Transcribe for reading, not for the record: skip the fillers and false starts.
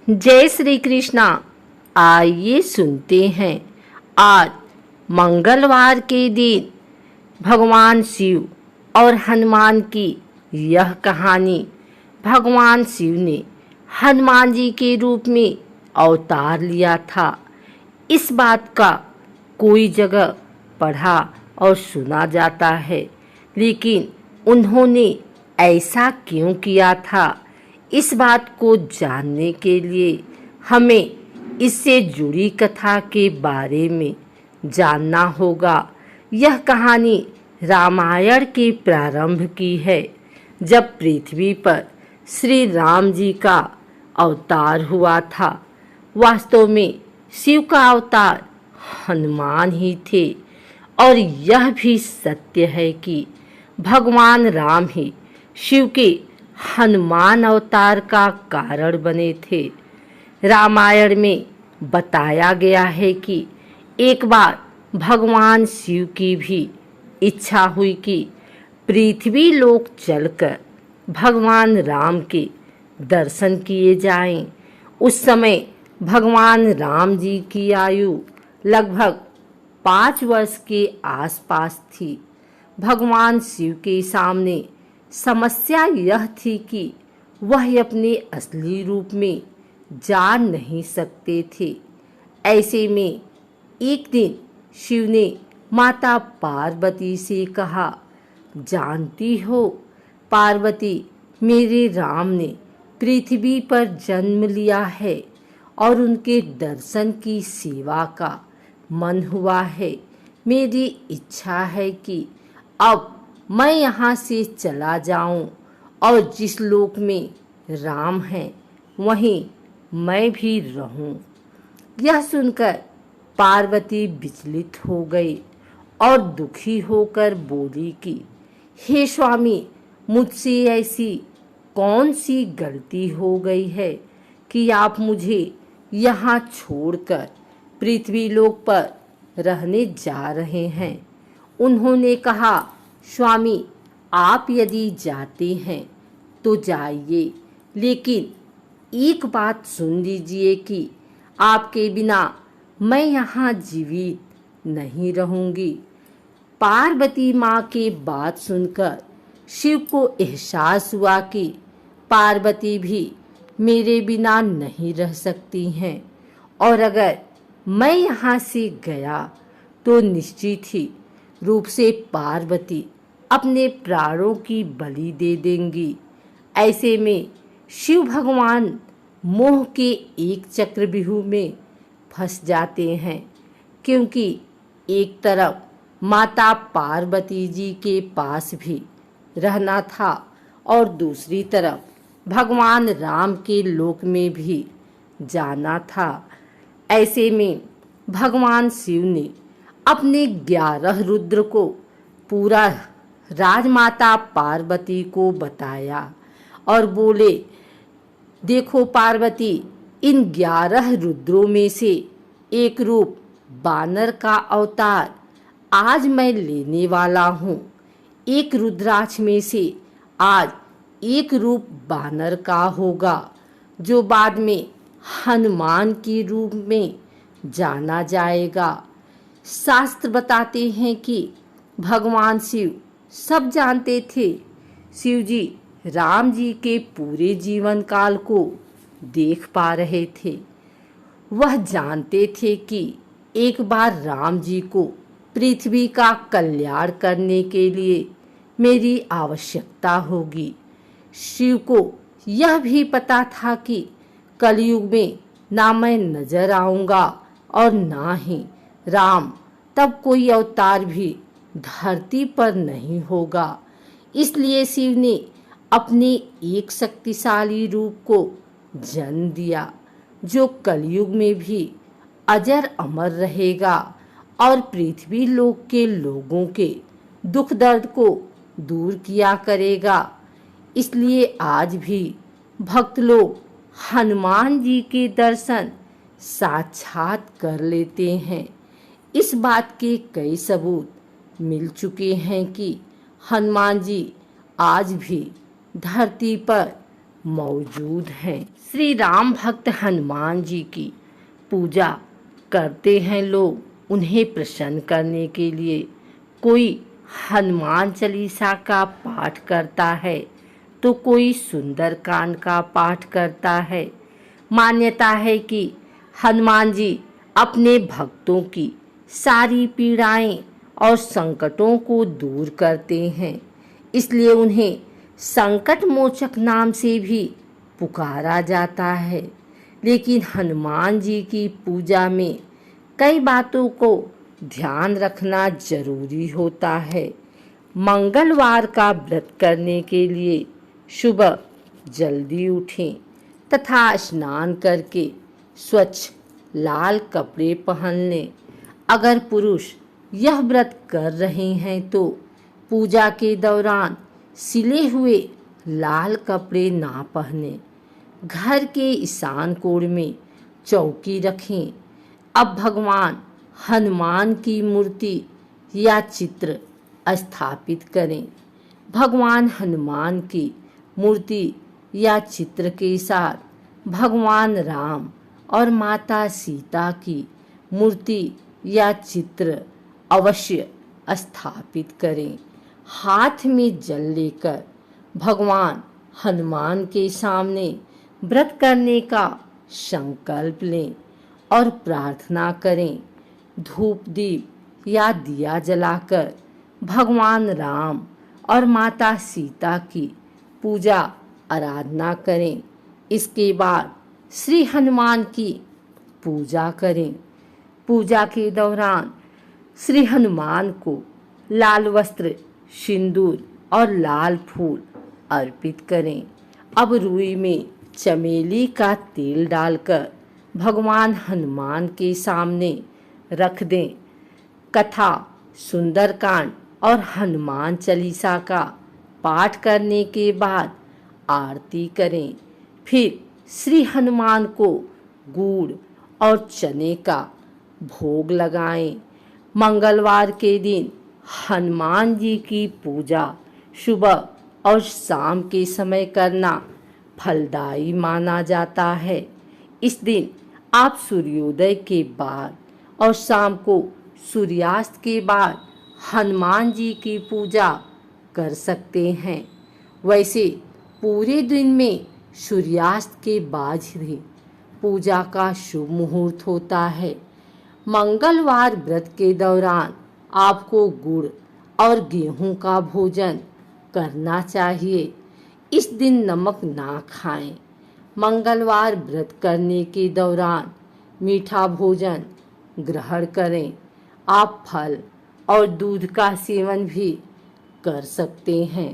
जय श्री कृष्णा। आइए सुनते हैं आज मंगलवार के दिन भगवान शिव और हनुमान की यह कहानी। भगवान शिव ने हनुमान जी के रूप में अवतार लिया था। इस बात का कोई जगह पढ़ा और सुना जाता है, लेकिन उन्होंने ऐसा क्यों किया था, इस बात को जानने के लिए हमें इससे जुड़ी कथा के बारे में जानना होगा। यह कहानी रामायण के प्रारंभ की है, जब पृथ्वी पर श्री राम जी का अवतार हुआ था। वास्तव में शिव का अवतार हनुमान ही थे, और यह भी सत्य है कि भगवान राम ही शिव के हनुमान अवतार का कारण बने थे। रामायण में बताया गया है कि एक बार भगवान शिव की भी इच्छा हुई कि पृथ्वी लोक चलकर भगवान राम के दर्शन किए जाएं। उस समय भगवान राम जी की आयु लगभग 5 वर्ष के आसपास थी। भगवान शिव के सामने समस्या यह थी कि वह अपने असली रूप में जा नहीं सकते थे। ऐसे में एक दिन शिव ने माता पार्वती से कहा, जानती हो पार्वती, मेरे राम ने पृथ्वी पर जन्म लिया है और उनके दर्शन की सेवा का मन हुआ है। मेरी इच्छा है कि अब मैं यहाँ से चला जाऊं और जिस लोक में राम हैं वहीं मैं भी रहूं। यह सुनकर पार्वती विचलित हो गई और दुखी होकर बोली कि हे स्वामी, मुझसे ऐसी कौन सी गलती हो गई है कि आप मुझे यहाँ छोड़कर पृथ्वी लोक पर रहने जा रहे हैं। उन्होंने कहा, स्वामी, आप यदि जाते हैं तो जाइए, लेकिन एक बात सुन लीजिए कि आपके बिना मैं यहाँ जीवित नहीं रहूँगी। पार्वती माँ की बात सुनकर शिव को एहसास हुआ कि पार्वती भी मेरे बिना नहीं रह सकती हैं, और अगर मैं यहाँ से गया तो निश्चित ही रूप से पार्वती अपने प्राणों की बलि दे देंगी। ऐसे में शिव भगवान मोह के एक चक्रव्यूह में फंस जाते हैं, क्योंकि एक तरफ माता पार्वती जी के पास भी रहना था और दूसरी तरफ भगवान राम के लोक में भी जाना था। ऐसे में भगवान शिव ने अपने 11 रुद्र को पूरा राजमाता पार्वती को बताया और बोले, देखो पार्वती, इन 11 रुद्रों में से एक रूप बानर का अवतार आज मैं लेने वाला हूँ। एक रुद्राक्ष में से आज एक रूप बानर का होगा, जो बाद में हनुमान के रूप में जाना जाएगा। शास्त्र बताते हैं कि भगवान शिव सब जानते थे। शिव जी राम जी के पूरे जीवन काल को देख पा रहे थे। वह जानते थे कि एक बार राम जी को पृथ्वी का कल्याण करने के लिए मेरी आवश्यकता होगी। शिव को यह भी पता था कि कलयुग में ना मैं नजर आऊंगा और ना ही राम तब कोई अवतार भी धरती पर नहीं होगा। इसलिए शिव ने अपने एक शक्तिशाली रूप को जन्म दिया, जो कलयुग में भी अजर अमर रहेगा और पृथ्वी लोक के लोगों के दुख दर्द को दूर किया करेगा। इसलिए आज भी भक्त लोग हनुमान जी के दर्शन साक्षात कर लेते हैं। इस बात के कई सबूत मिल चुके हैं कि हनुमान जी आज भी धरती पर मौजूद हैं। श्री राम भक्त हनुमान जी की पूजा करते हैं लोग। उन्हें प्रसन्न करने के लिए कोई हनुमान चालीसा का पाठ करता है तो कोई सुंदरकांड का पाठ करता है। मान्यता है कि हनुमान जी अपने भक्तों की सारी पीड़ाएं और संकटों को दूर करते हैं, इसलिए उन्हें संकट मोचक नाम से भी पुकारा जाता है। लेकिन हनुमान जी की पूजा में कई बातों को ध्यान रखना जरूरी होता है। मंगलवार का व्रत करने के लिए सुबह जल्दी उठें तथा स्नान करके स्वच्छ लाल कपड़े पहन लें। अगर पुरुष यह व्रत कर रहे हैं तो पूजा के दौरान सिले हुए लाल कपड़े ना पहने। घर के ईशान कोण में चौकी रखें। अब भगवान हनुमान की मूर्ति या चित्र स्थापित करें। भगवान हनुमान की मूर्ति या चित्र के साथ भगवान राम और माता सीता की मूर्ति या चित्र अवश्य स्थापित करें। हाथ में जल लेकर भगवान हनुमान के सामने व्रत करने का संकल्प लें और प्रार्थना करें। धूप दीप या दिया जलाकर भगवान राम और माता सीता की पूजा आराधना करें। इसके बाद श्री हनुमान की पूजा करें। पूजा के दौरान श्री हनुमान को लाल वस्त्र, सिंदूर और लाल फूल अर्पित करें। अब रुई में चमेली का तेल डालकर भगवान हनुमान के सामने रख दें। कथा, सुंदरकांड और हनुमान चालीसा का पाठ करने के बाद आरती करें। फिर श्री हनुमान को गुड़ और चने का भोग लगाएं। मंगलवार के दिन हनुमान जी की पूजा सुबह और शाम के समय करना फलदायी माना जाता है। इस दिन आप सूर्योदय के बाद और शाम को सूर्यास्त के बाद हनुमान जी की पूजा कर सकते हैं। वैसे पूरे दिन में सूर्यास्त के बाद ही पूजा का शुभ मुहूर्त होता है। मंगलवार व्रत के दौरान आपको गुड़ और गेहूं का भोजन करना चाहिए। इस दिन नमक ना खाएं। मंगलवार व्रत करने के दौरान मीठा भोजन ग्रहण करें। आप फल और दूध का सेवन भी कर सकते हैं।